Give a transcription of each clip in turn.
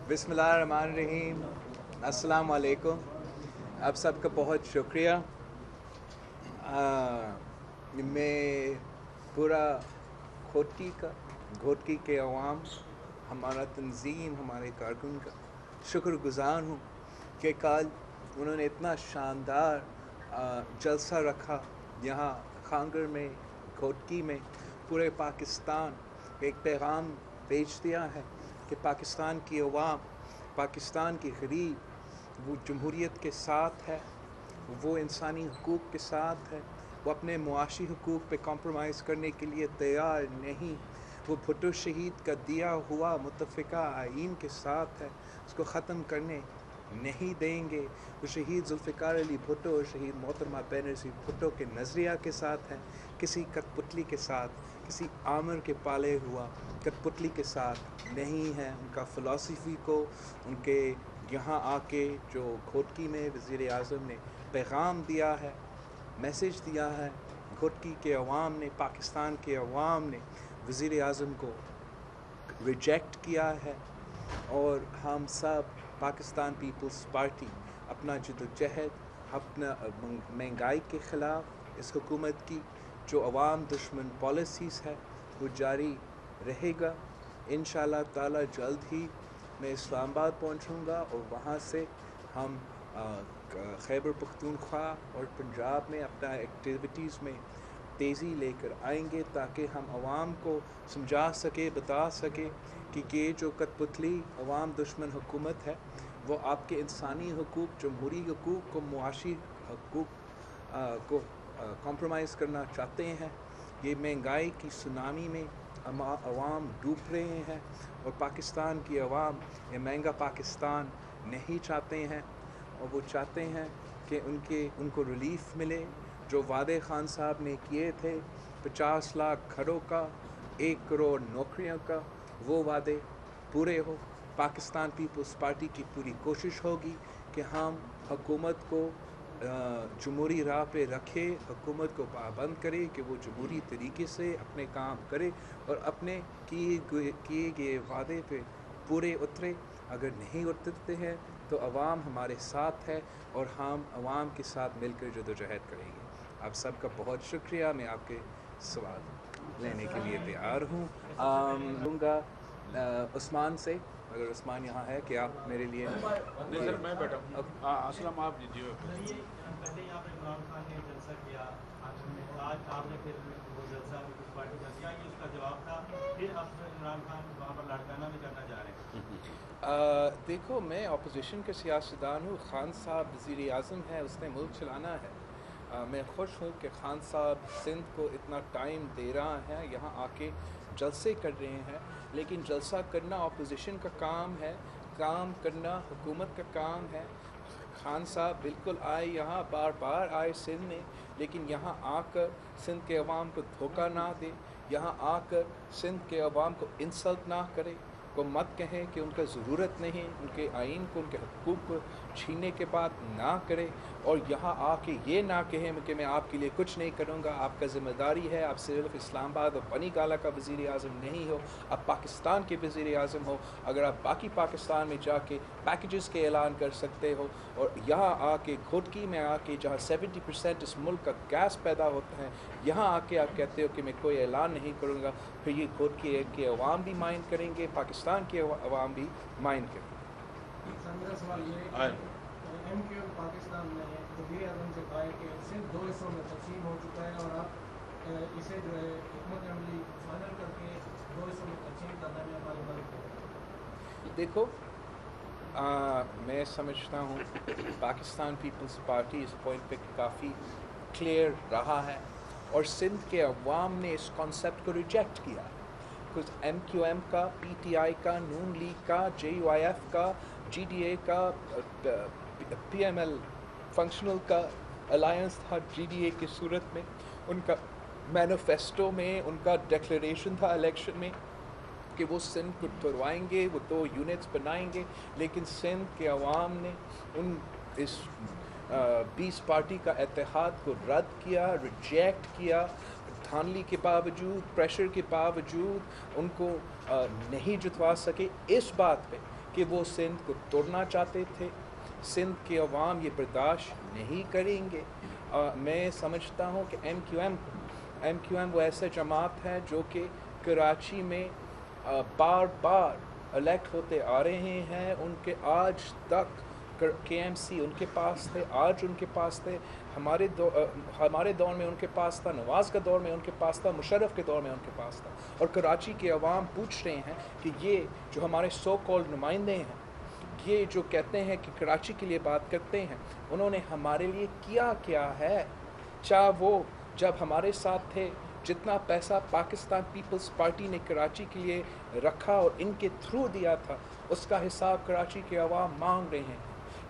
बिस्मिल्लाहिर्रहमानिर्रहीम। अस्सलाम वालेकुम। आप सबका बहुत शुक्रिया। मैं पूरा घोटकी के अवाम, हमारा तंजीम, हमारे कारकुन का शुक्रगुज़ार हूँ कि कल उन्होंने इतना शानदार जलसा रखा यहाँ खांगर में, घोटकी में। पूरे पाकिस्तान एक पैगाम भेज दिया है कि पाकिस्तान की अवाम, पाकिस्तान की गरीब वो जमहूरियत के साथ है, वो इंसानी हकूक़ के साथ है, वो अपने मुआशी हकूक़ पे कॉम्प्रोमाइज़ करने के लिए तैयार नहीं। वो भुट्टो शहीद का दिया हुआ मुत्तफ़िका आइन के साथ है, उसको ख़त्म करने नहीं देंगे। वो शहीद जुल्फ़िकार अली भुट्टो और शहीद मोहतरमा बेनज़ीर भुट्टो के नज़रिया के साथ है, किसी कठपुतली के साथ, किसी आमिर के पाले हुआ कठपुतली के साथ नहीं है। उनका फ़िलासफ़ी को उनके यहाँ आके जो घोटकी में वज़ीर आज़म ने पैगाम दिया है, मैसेज दिया है, घोटकी के अवाम ने, पाकिस्तान के अवाम ने वज़ीर आज़म को रिजेक्ट किया है। और हम सब पाकिस्तान पीपल्स पार्टी अपना जद्दोजहद, अपना महंगाई के ख़िलाफ़ इस हुकूमत की जो अवाम दुश्मन पॉलिसीज़ है वो जारी रहेगा। इंशाअल्लाह ताला जल्द ही मैं इस्लामाबाद पहुंचूंगा और वहां से हम खैबर पख्तूनख्वा और पंजाब में अपना एक्टिविटीज़ में तेज़ी लेकर आएंगे ताकि हम अवाम को समझा सके, बता सके कि ये जो कठपुतली अवाम दुश्मन हुकूमत है वो आपके इंसानी हकूक़, जमहूरी हकूक़ को, मुआशी हकूक़ को कॉम्प्रोमाइज़ करना चाहते हैं। ये महंगाई की सुनामी में अवाम डूब रहे हैं और पाकिस्तान की अवाम ये महंगा पाकिस्तान नहीं चाहते हैं। और वो चाहते हैं कि उनको रिलीफ़ मिले। जो वादे खान साहब ने किए थे 50 लाख घरों का, 1 करोड़ नौकरियों का, वो वादे पूरे हो। पाकिस्तान पीपल्स पार्टी की पूरी कोशिश होगी कि हम हुकूमत को जमहूरी राह पे रखे, हुकूमत को पाबंद करे कि वो जमहूरी तरीके से अपने काम करे और अपने किए गए वादे पे पूरे उतरे। अगर नहीं उतरते हैं तो अवाम हमारे साथ है और हम अवाम के साथ मिलकर जद्दोजहद करेंगे। आप सबका बहुत शुक्रिया। मैं आपके सवाल लेने के लिए तैयार हूँ। लूँगा उस्मान से, अगर उस्मान यहाँ है कि आप मेरे लिए। नहीं सर, मैं बैठा हूँ। असलम आप दीजिए। पहले यहाँ पे इमरान खान ने जलसा किया, आज आपने फिर वो जलसा पीपल्स पार्टी का दिया, ये उसका जवाब था। फिर अब इमरान खान वहाँ पर लाड़काना भी करना जा रहे हैं। देखो, मैं अपोजिशन के सियासतदान हूँ। खान साहब वज़ीर आज़म है, उसने मुल्क चलाना है। मैं खुश हूँ कि खान साहब सिंध को इतना टाइम दे रहा है, यहाँ आके जलसे कर रहे हैं। लेकिन जलसा करना अपोजिशन का काम है, काम करना हुकूमत का काम है। खान साहब बिल्कुल आए यहाँ, बार बार आए सिंध में, लेकिन यहाँ आकर सिंध के अवाम को धोखा ना दे, यहाँ आकर सिंध के अवाम को इंसल्ट ना करे, को मत कहें कि उनका ज़रूरत नहीं, उनके आइन को, उनके हकूक़ को छीनने के बाद ना करे। और यहाँ आके ये ना कहें कि मैं आपके लिए कुछ नहीं करूँगा, आपका ज़िम्मेदारी है, आप सिर्फ इस्लामाबाद और बनी गाला का वज़ीर आज़म नहीं हो, आप पाकिस्तान के वज़ीर आज़म हो। अगर आप बाकी पाकिस्तान में जाके पैकेजेस के ऐलान कर सकते हो और यहाँ आके घोटकी में आके जहाँ 70% इस मुल्क का गैस पैदा होता है, यहाँ आके आप कहते हो कि मैं कोई ऐलान नहीं करूँगा, फिर ये घोटकी के अवाम भी माइंड करेंगे, पाकिस्तान के अवाम भी माइंड करेंगे। सर मेरा सवाल ये है कि MQM पाकिस्तान ने वज़ीर आज़म से कहा है कि सिर्फ 2 हिस्सों में तकसीम हो चुका है और आप इसे जो है हिकमत अमली फाइनल करके 2 हिस्सों में तकसीम करने में हमारी मदद करें। देखो, मैं समझता हूँ पाकिस्तान पीपल्स पार्टी इस पॉइंट पे काफ़ी क्लियर रहा है और सिंध के अवाम ने इस कॉन्सेप्ट को रिजेक्ट किया। कुछ MQM का, PTI का, नून लीग का, JUIF का, GDA का, PML फंक्शनल का अलायंस था GDA की सूरत में। उनका मैनिफेस्टो में उनका डिक्लेरेशन था इलेक्शन में कि वो सिंध को तुरवाएंगे, वो 2 यूनिट्स बनाएंगे। लेकिन सिंध के अवाम ने इस 20 پارٹی کا اتحاد کو رد کیا، ریجیکٹ کیا، دھاندلی کے باوجود، پریشر کے باوجود ان کو نہیں جتوا سکے اس بات پہ کہ وہ سندھ کو توڑنا چاہتے تھے. سندھ کے عوام یہ برداشت نہیں کریں گے. میں سمجھتا ہوں کہ ایم کیو ایم وہ ایسا جماعت ہے جو کہ کراچی میں بار بار الیکٹ ہوتے آ رہے ہیں. ان کے آج تک کے ایم سی ان کے پاس تھے، آج ان کے پاس تھے، ہمارے دور میں ان کے پاس تھا، نواز کا دور میں ان کے پاس تھا، مشرف کے دور میں ان کے پاس تھا. اور کراچی کے عوام پوچھ رہے ہیں کہ یہ جو ہمارے سو کالڈ نمائندے ہیں، یہ جو کہتے ہیں کہ کراچی کے لیے بات کرتے ہیں، انہوں نے ہمارے لیے کیا ہے؟ چاہے وہ جب ہمارے ساتھ تھے، جتنا پیسہ پاکستان پیپلز پارٹی نے کراچی کے لیے رکھا اور ان کے تھرو دیا تھا، اس کا حساب کراچی کے عوام مانگ رہے ہیں.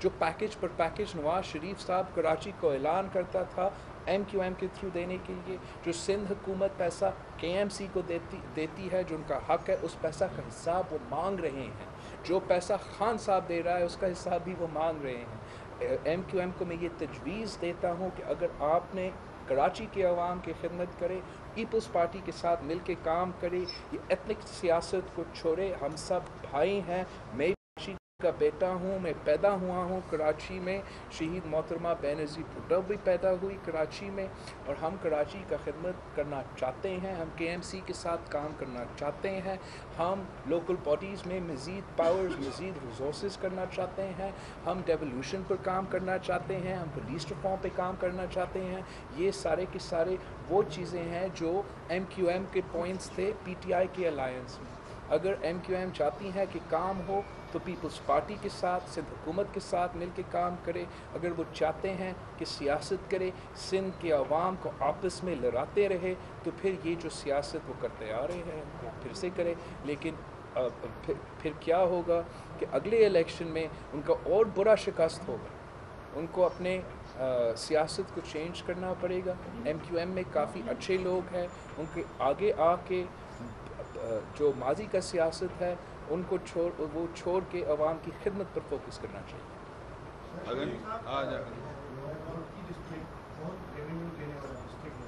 جو پیکج پر پیکج نواز شریف صاحب کراچی کو اعلان کرتا تھا ایم کیو ایم کے تھرو دینے کے لیے، جو سندھ حکومت پیسہ کے ایم سی کو دیتی ہے، جو ان کا حق ہے، اس پیسہ کا حساب وہ مانگ رہے ہیں. جو پیسہ خان صاحب دے رہا ہے اس کا حساب بھی وہ مانگ رہے ہیں. ایم کیو ایم کو میں یہ تجویز دیتا ہوں کہ اگر آپ نے کراچی کے عوام کی خدمت کرے، پیپلز پارٹی کے ساتھ مل کے کام کرے، یہ ایتھنک سیاست کو چھوڑے. ہم سب بھائی ہیں. میں کراچی کا بیٹا ہوں، میں پیدا ہوا ہوں کراچی میں. شہید محترمہ بے نظیر بھٹو بھی پیدا ہوئی کراچی میں، اور ہم کراچی کا خدمت کرنا چاہتے ہیں. ہم کے ایم سی کے ساتھ کام کرنا چاہتے ہیں. ہم لوکل باڈیز میں مزید پاورز، مزید ریسورسز کرنا چاہتے ہیں. ہم ڈیولوشن پر کام کرنا چاہتے ہیں. ہم پولیس ریفارم پہ کام کرنا چاہتے ہیں. یہ سارے کے سارے وہ چیزیں ہیں جو ایم کیو ایم کے پوائنٹس تھے پی ٹی آئی کے الائنس میں. اگر ایم کیو ایم چاہتی ہے کہ کام ہو تو پیپلز پارٹی کے ساتھ، سندھ حکومت کے ساتھ مل کے کام کرے. اگر وہ چاہتے ہیں کہ سیاست کرے، سندھ کے عوام کو آپس میں لڑاتے رہے، تو پھر یہ جو سیاست وہ کرتے آ رہے ہیں وہ پھر سے کرے. لیکن پھر کیا ہوگا کہ اگلے الیکشن میں ان کا اور برا شکست ہوگا. ان کو اپنے سیاست کو چینج کرنا پڑے گا. ایم کیو ایم میں کافی اچھے لوگ ہیں، ان کے آگے آ کے جو ماضی کا سیاست ہے ان کو چھوڑ کے عوام کی خدمت پر فوکس کرنا چاہیے. اگر آ جائے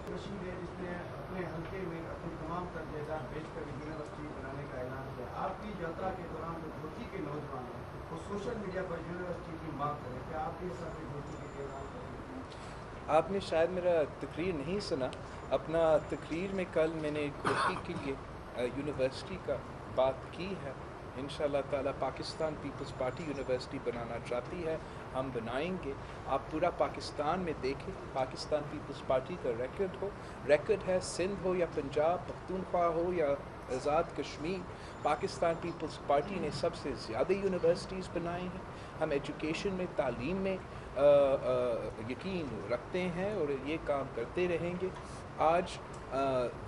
رشید ہے جس نے اپنے حلقے میں اپنی تمام تر جائیداد بیچ کر یونیورسٹی بنانے کا اعلان کیا. آپ کی جلسہ کے دوران جو دھوتی کے نوجوان ہیں وہ سوشل میڈیا پر یونیورسٹی کی مانگ کریں، کیا آپ کے ساتھ دھوتی کے اعلان کریں؟ آپ نے شاید میرا تقریر نہیں سنا. اپنا تقریر میں کل میں نے دھوتی کے لیے یونیورسٹی کا بات کی ہے. ان شاء اللہ تعالیٰ پاکستان پیپلز پارٹی یونیورسٹی بنانا چاہتی ہے، ہم بنائیں گے. آپ پورا پاکستان میں دیکھیں، پاکستان پیپلز پارٹی کا ریکڈ ہے، سندھ ہو یا پنجاب، پختونخوا ہو یا آزاد کشمیر، پاکستان پیپلز پارٹی نے سب سے زیادہ یونیورسٹیز بنائی ہیں. ہم ایجوکیشن میں، تعلیم میں یقین رکھتے ہیں اور یہ کام کرتے رہیں گے. آج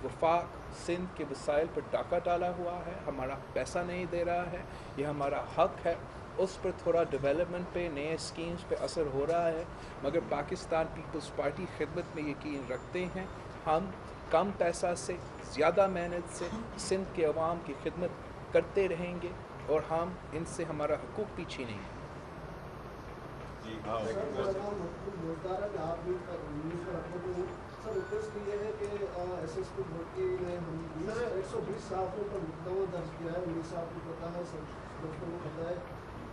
وفاق سندھ کے وسائل پر ڈاکہ ڈالا ہوا ہے، ہمارا پیسہ نہیں دے رہا ہے، یہ ہمارا حق ہے. اس پر تھوڑا ڈیولپمنٹ پہ، نئے اسکیمز پہ اثر ہو رہا ہے، مگر پاکستان پیپلز پارٹی خدمت میں یقین رکھتے ہیں. ہم کم پیسہ سے، زیادہ محنت سے سندھ کے عوام کی خدمت کرتے رہیں گے اور ہم ان سے ہمارا حقوق پیچھے نہیں ہیں. سر ریکویسٹ یہ ہے کہ ایس ایس پی بھٹی نے 120 صحافیوں پر مقدمہ درج کیا ہے. انیس صاحب کو پتہ ہے، سب دوستوں کو پتہ ہے.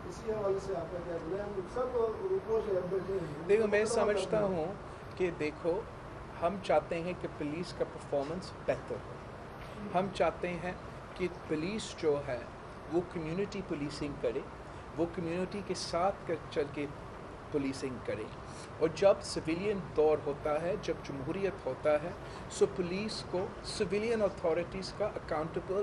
اسی حوالے سے آپ کا کیا بولے؟ ہم سب رپورٹ بیٹھے ہیں. دیکھو میں سمجھتا ہوں کہ دیکھو ہم چاہتے ہیں کہ پولیس کا پرفارمنس بہتر ہو. ہم چاہتے ہیں کہ پولیس جو ہے وہ کمیونٹی پولیسنگ کرے، وہ کمیونٹی کے ساتھ چل کے پولیسنگ کرے. اور جب سویلین دور ہوتا ہے، جب جمہوریت ہوتا ہے، سو پولیس کو سویلین اتھارٹیز کا اکاؤنٹیبل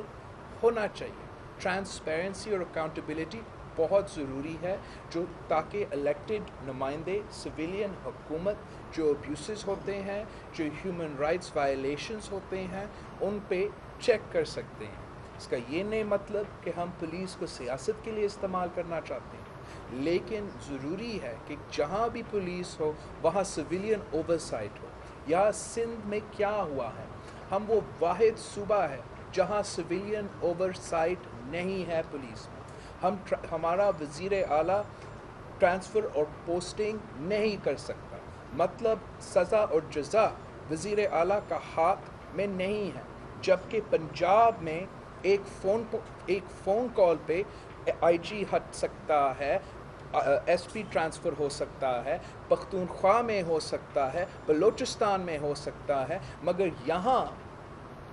ہونا چاہیے. ٹرانسپیرنسی اور اکاؤنٹیبلٹی بہت ضروری ہے، جو تاکہ الیکٹڈ نمائندے سویلین حکومت جو ابیوسز ہوتے ہیں، جو ہیومن رائٹس وائلیشنز ہوتے ہیں، ان پہ چیک کر سکتے ہیں. اس کا یہ نہیں مطلب کہ ہم پولیس کو سیاست کے لیے استعمال کرنا چاہتے ہیں، لیکن ضروری ہے کہ جہاں بھی پولیس ہو وہاں سویلین اوورسائٹ ہو. یا سندھ میں کیا ہوا ہے، ہم وہ واحد صوبہ ہے جہاں سویلین اوورسائٹ نہیں ہے پولیس میں. ہمارا وزیر اعلیٰ ट्रांसफ़र और पोस्टिंग नहीं कर सकता। मतलब सज़ा और जज़ा वज़ीर आला का हाथ में नहीं है, जबकि पंजाब में एक फ़ोन कॉल पे IG हट सकता है, SP ट्रांसफ़र हो सकता है, पख्तूनख्वा में हो सकता है, बलोचिस्तान में हो सकता है, मगर यहाँ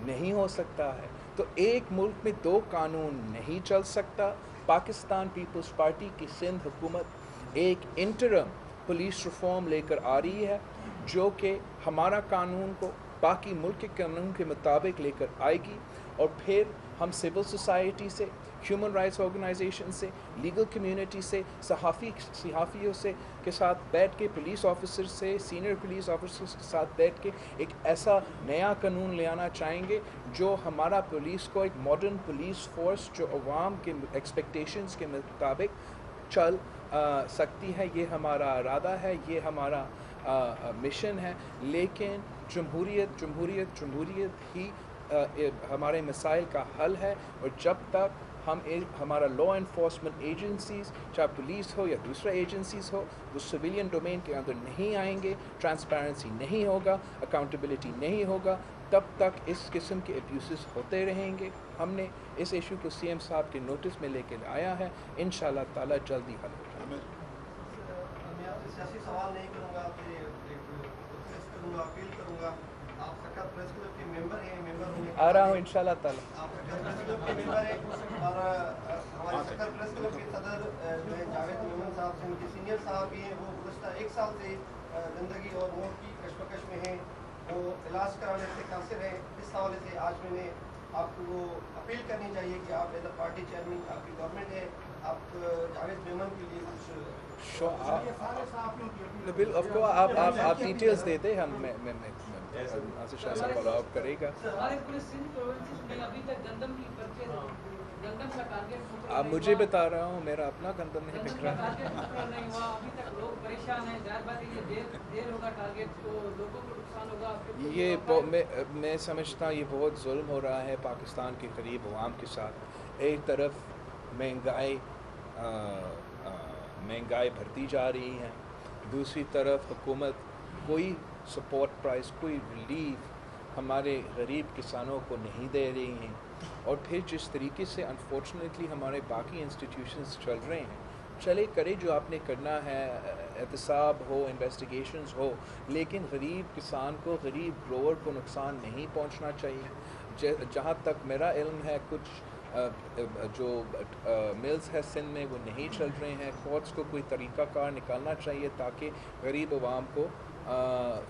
नहीं हो सकता है। तो एक मुल्क में दो कानून नहीं चल सकता। पाकिस्तान पीपल्स पार्टी की सिंध हुकूमत एक इंटरम पुलिस रिफॉर्म लेकर आ रही है, जो कि हमारा कानून को बाकी मुल्क के कानून के मुताबिक लेकर आएगी, और फिर हम सिविल सोसाइटी से, ह्यूमन राइट्स ऑर्गेनाइजेशन से, लीगल कम्युनिटी से, सहाफ़ियों से के साथ बैठ के, पुलिस ऑफिसर से, सीनियर पुलिस ऑफिसर्स के साथ बैठ के एक ऐसा नया कानून ले आना चाहेंगे जो हमारा पुलिस को एक मॉडर्न पुलिस फोर्स जो अवाम के एक्सपेक्टेशंस के मुताबिक चल सकती है। ये हमारा इरादा है, ये हमारा मिशन है। लेकिन जमहूरियत ही हमारे मसाइल का हल है, और जब तक हमारा लॉ इन्फोर्समेंट एजेंसीज़, चाहे पुलिस हो या दूसरा एजेंसीज़ हो, वो सिविलियन डोमेन के अंदर नहीं आएंगे, ट्रांसपेरेंसी नहीं होगा, अकाउंटेबिलिटी नहीं होगा, तब तक इस किस्म के अब्यूसेस होते रहेंगे। हमने इस इशू को CM साहब के नोटिस में लेकर आया है, इंशाअल्लाह ताला जल्दी हल हो जाएगा। मैं आपसे सियासी सवाल नहीं करूँगा, आपसे रिक्वेस्ट करूँगा, अपील करूँगा। आप सरकार प्रेस क्लब के मेंबर हैं, मेंबर होने आ रहा हूँ इंशाअल्लाह ताला। आप सरकार प्रेस क्लब के मेंबर हैं, और हमारे सरकार प्रेस क्लब के सदर जो है जावेद मेमन साहब से, उनके सीनियर साहब भी हैं, वो गुज़श्ता 1 साल से ज़िंदगी और मौत की कशमकश में हैं, वो इलाज कराने से कासिर हैं। इस हवाले से आज मैंने आपको वो अपील करनी चाहिए कि आप एज अ पार्टी चेयरमैन, आपकी गवर्नमेंट है, आप जावेद मेमन के लिए कुछ बिल आपको आप डिटेल्स देते, हम आसिफ शाह साहब फॉलो अप करेगा। हमारे पूरे सिंध प्रोविंसेस में अभी तक गंदम की पर्चे, गंदम का टारगेट आप मुझे बता रहा हूँ, मेरा अपना गंदम नहीं बिक रहा। नहीं हुआ, अभी तक लोग परेशान हैं। ज़ाहिर बात है ये देर होगा टारगेट, तो लोगों को नुकसान होगा। ये मैं समझता ये बहुत जुल्म हो रहा है पाकिस्तान के करीब अवाम के साथ। एक तरफ महंगाई बढ़ती जा रही है, दूसरी तरफ हुकूमत कोई सपोर्ट प्राइस, कोई रिलीफ हमारे गरीब किसानों को नहीं दे रही हैं, और फिर जिस तरीके से अनफॉर्चुनेटली हमारे बाकी इंस्टीट्यूशंस चल रहे हैं, चले करे जो आपने करना है, एहतसाब हो, इन्वेस्टिगेशंस हो, लेकिन गरीब किसान को, गरीब ग्रोवर को नुकसान नहीं पहुंचना चाहिए। जहाँ तक मेरा इल्म है, कुछ जो मिल्स है सिंध में वो नहीं चल रहे हैं। कोर्ट्स को कोई तरीक़ाकार निकालना चाहिए ताकि गरीब अवाम को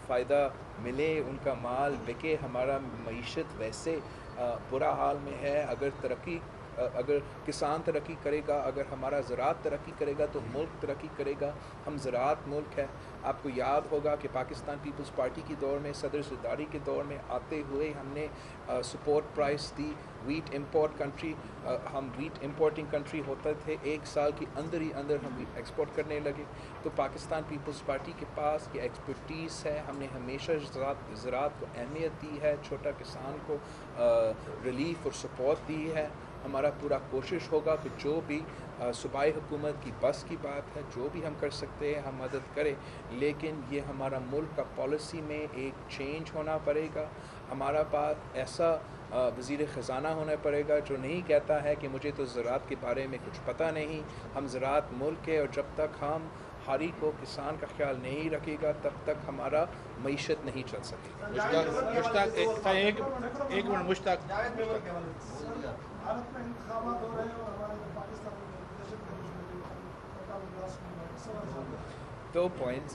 फ़ायदा मिले, उनका माल बिके। हमारा मईशत वैसे बुरा हाल में है। अगर किसान तरक्की करेगा, अगर हमारा ज़राअत तरक्की करेगा तो मुल्क तरक्की करेगा। हम ज़राअत मुल्क है। आपको याद होगा कि पाकिस्तान पीपल्स पार्टी के दौर में, सदर ज़रदारी के दौर में आते हुए हमने सपोर्ट प्राइस दी। वीट इंपोर्ट कंट्री, हम वीट इंपोर्टिंग कंट्री होते थे, 1 साल के अंदर ही अंदर हम एक्सपोर्ट करने लगे। तो पाकिस्तान पीपल्स पार्टी के पास ये एक्सपर्टीज़ है। हमने हमेशा ज़राअत को अहमियत दी है, छोटा किसान को रिलीफ और सपोर्ट दी है। हमारा पूरा कोशिश होगा कि जो भी सूबाई हुकूमत की बस की बात है, जो भी हम कर सकते हैं हम मदद करें, लेकिन ये हमारा मुल्क का पॉलिसी में एक चेंज होना पड़ेगा। हमारा पास ऐसा वज़ीर ख़ज़ाना होना पड़ेगा जो नहीं कहता है कि मुझे तो ज़राअत के बारे में कुछ पता नहीं। हम ज़राअत मुल्क है, और जब तक हम हारी को, किसान का ख्याल नहीं रखेगा, तब तक हमारा मईशत नहीं चल सकेगी। एक मिनट मुश्ताक। भारत में इंतखाबात हो रहे हैं और हमारे जो पाकिस्तान में 2 पॉइंट्स।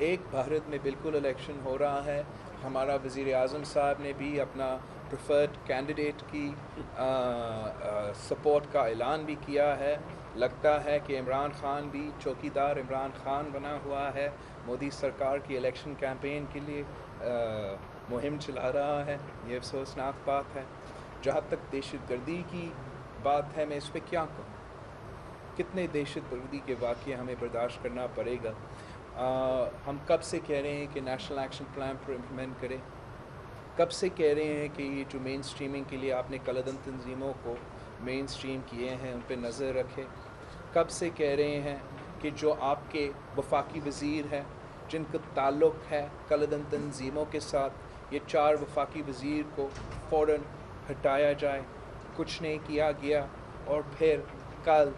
एक, भारत में बिल्कुल इलेक्शन हो रहा है। हमारा वज़ीर आज़म साहब ने भी अपना प्रेफर्ड कैंडिडेट की सपोर्ट का ऐलान भी किया है। लगता है कि इमरान ख़ान भी, चौकीदार इमरान ख़ान बना हुआ है, मोदी सरकार की इलेक्शन कैंपेन के लिए मुहिम चला रहा है। ये अफसोसनाक बात है। जहाँ तक दहशतगर्दी की बात है, मैं इस पर क्या कहूँ, कितने दहशतगर्दी के वाक़ये हमें बर्दाश्त करना पड़ेगा। हम कब से कह रहे हैं कि नेशनल एक्शन प्लान पर इम्प्लीमेंट करें, कब से कह रहे हैं कि ये जो मेन स्ट्रीमिंग के लिए आपने कलदम तंजीमों को मेन स्ट्रीम किए हैं उन पर नज़र रखें, कब से कह रहे हैं کہ جو آپ کے وفاقی وزیر ہیں جن کا تعلق ہے کالعدم تنظیموں کے ساتھ، یہ 4 وفاقی وزیر کو فوراً ہٹایا جائے. کچھ نہیں کیا گیا، اور پھر کل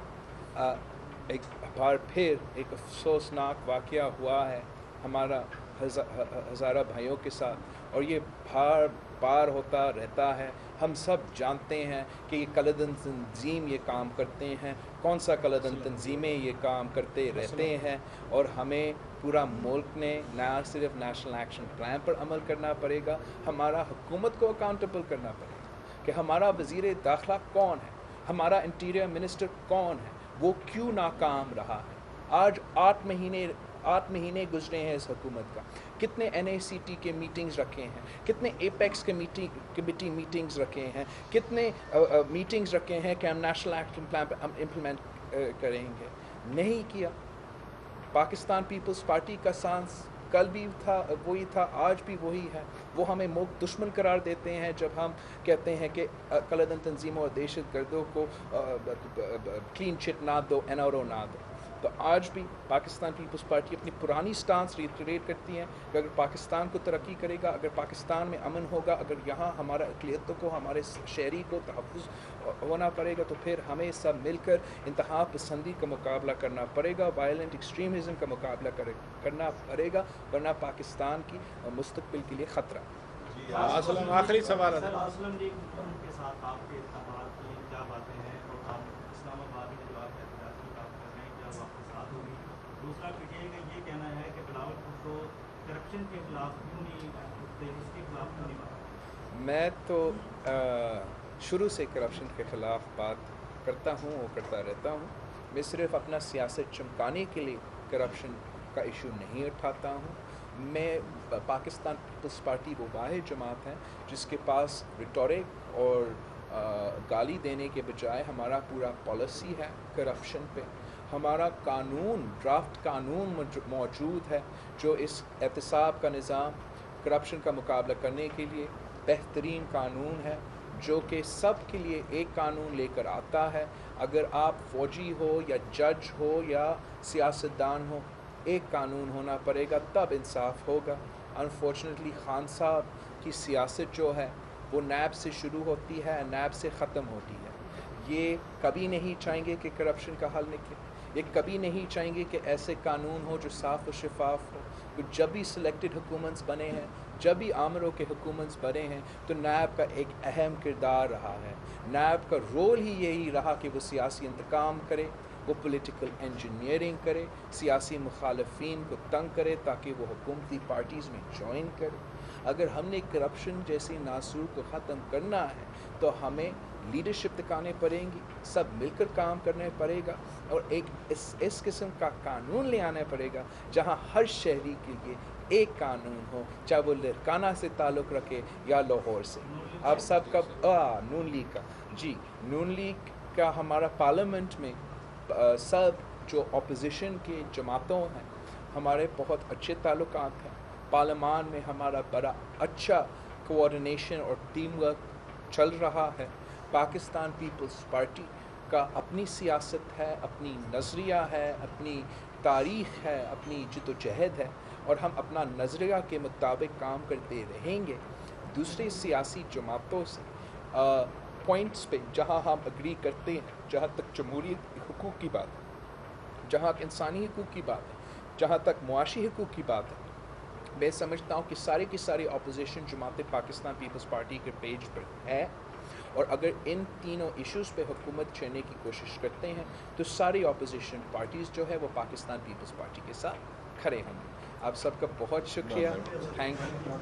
ایک بار پھر ایک افسوسناک واقعہ ہوا ہے ہمارا ہزارہ بھائیوں کے ساتھ، اور یہ بار بار ہوتا رہتا ہے. ہم سب جانتے ہیں کہ یہ کالعدم تنظیم یہ کام کرتے ہیں، کون سا کالعدم تنظیمیں یہ کام کرتے رہتے ہیں، اور ہمیں پورا ملک نے نہ صرف نیشنل ایکشن پلان پر عمل کرنا پڑے گا، ہمارا حکومت کو اکاؤنٹیبل کرنا پڑے گا کہ ہمارا وزیر داخلہ کون ہے، ہمارا انٹیریئر منسٹر کون ہے، وہ کیوں ناکام رہا ہے. آج 8 مہینے گزرے ہیں اس حکومت کا. کتنے NACT کے میٹنگز رکھے ہیں، کتنے ایپیکس کے کمیٹی میٹنگز رکھے ہیں، کتنے میٹنگز رکھے ہیں کہ ہم نیشنل ایکشن پلان پہ ہم امپلیمنٹ کریں گے. نہیں کیا. پاکستان پیپلز پارٹی کا سانس کل بھی تھا وہی تھا، آج بھی وہی ہے. وہ ہمیں ملک دشمن قرار دیتے ہیں جب ہم کہتے ہیں کہ کالعدم تنظیموں اور دہشت گردوں کو کلین چٹ نہ دو، NRO نہ دو. تو آج بھی پاکستان پیپلز پارٹی اپنی پرانی سٹانس ریٹریٹ کرتی ہے کہ اگر پاکستان کو ترقی کرے گا، اگر پاکستان میں امن ہوگا، اگر یہاں ہمارا اقلیتوں کو، ہمارے شہری کو تحفظ ہونا پڑے گا، تو پھر ہمیں سب مل کر انتہا پسندی کا مقابلہ کرنا پڑے گا، وائلنٹ ایکسٹریمزم کا مقابلہ کرنا پڑے گا، ورنہ پاکستان کی مستقبل کے لیے خطرہ. اسلم آخری سوال ہے. سر اسلم لیگ کے ساتھ آپ کے اتفاق کی کیا باتیں ہیں، اور آپ اسلام آباد میں جو آپ احتجاج کی بات کر رہے ہیں کیا وہ آپ کے ساتھ ہوگی؟ دوسرا یہ کہنا ہے کہ بلاول بھٹو کرپشن کے خلاف کیوں نہیں اٹھتے، اس کے خلاف کیوں نہیں بات؟ میں تو شروع سے کرپشن کے خلاف بات کرتا ہوں اور کرتا رہتا ہوں. میں صرف اپنا سیاست چمکانے کے لیے کرپشن کا ایشو نہیں اٹھاتا ہوں. میں پاکستان پیپلز پارٹی وہ واحد جماعت ہے جس کے پاس ریٹورک اور گالی دینے کے بجائے ہمارا پورا پالیسی ہے کرپشن پہ. ہمارا قانون، ڈرافٹ قانون موجود ہے جو اس احتساب کا نظام، کرپشن کا مقابلہ کرنے کے لیے بہترین قانون ہے، جو کہ سب کے لیے ایک قانون لے کر آتا ہے. اگر آپ فوجی ہو یا جج ہو یا سیاستدان ہو، ایک قانون ہونا پڑے گا، تب انصاف ہوگا. انفارچونیٹلی خان صاحب کی سیاست جو ہے وہ نیب سے شروع ہوتی ہے، نیب سے ختم ہوتی ہے. یہ کبھی نہیں چاہیں گے کہ کرپشن کا حل نکلے، یہ کبھی نہیں چاہیں گے کہ ایسے قانون ہو جو صاف و شفاف ہو. جب بھی سلیکٹڈ حکومتس بنے ہیں، جب بھی آمروں کے حکومتس بنے ہیں، تو نیب کا ایک اہم کردار رہا ہے. نیب کا رول ہی یہی رہا کہ وہ سیاسی انتقام کرے، وہ پولیٹیکل انجینئرنگ کرے، سیاسی مخالفین کو تنگ کرے تاکہ وہ حکومتی پارٹیز میں جوائن کرے. اگر ہم نے کرپشن جیسی ناسور کو ختم کرنا ہے تو ہمیں لیڈرشپ دکھانے پڑیں گی، سب مل کر کام کرنے پڑے گا، اور ایک اس قسم کا قانون لے آنا پڑے گا جہاں ہر شہری کے لیے ایک قانون ہو، چاہے وہ لرکانہ سے تعلق رکھے یا لاہور سے. آپ سب کا نون لیگ کا نون لیگ کا ہمارا پارلیمنٹ میں سب جو اپوزیشن کے جماعتوں ہیں ہمارے بہت اچھے تعلقات ہیں. پارلیمان میں ہمارا بڑا اچھا کوآرڈینیشن اور ٹیم ورک چل رہا ہے. پاکستان پیپلز پارٹی کا اپنی سیاست ہے، اپنی نظریہ ہے، اپنی تاریخ ہے، اپنی جد و جہد ہے، اور ہم اپنا نظریہ کے مطابق کام کرتے رہیں گے. دوسری سیاسی جماعتوں سے پوائنٹس پہ جہاں ہم اگری کرتے ہیں، جہاں تک جمہوریت حقوق کی بات ہے، جہاں تک انسانی حقوق کی بات ہے، جہاں تک معاشی حقوق کی بات ہے، میں سمجھتا ہوں کہ سارے کی ساری اپوزیشن جماعتیں پاکستان پیپلز پارٹی کے پیج پر ہے، اور اگر ان تینوں ایشوز پہ حکومت چلنے کی کوشش کرتے ہیں تو ساری اپوزیشن پارٹیز جو ہے وہ پاکستان پیپلز پارٹی کے ساتھ کھڑے ہوں گے. آپ سب کا بہت شکریہ. Thank you.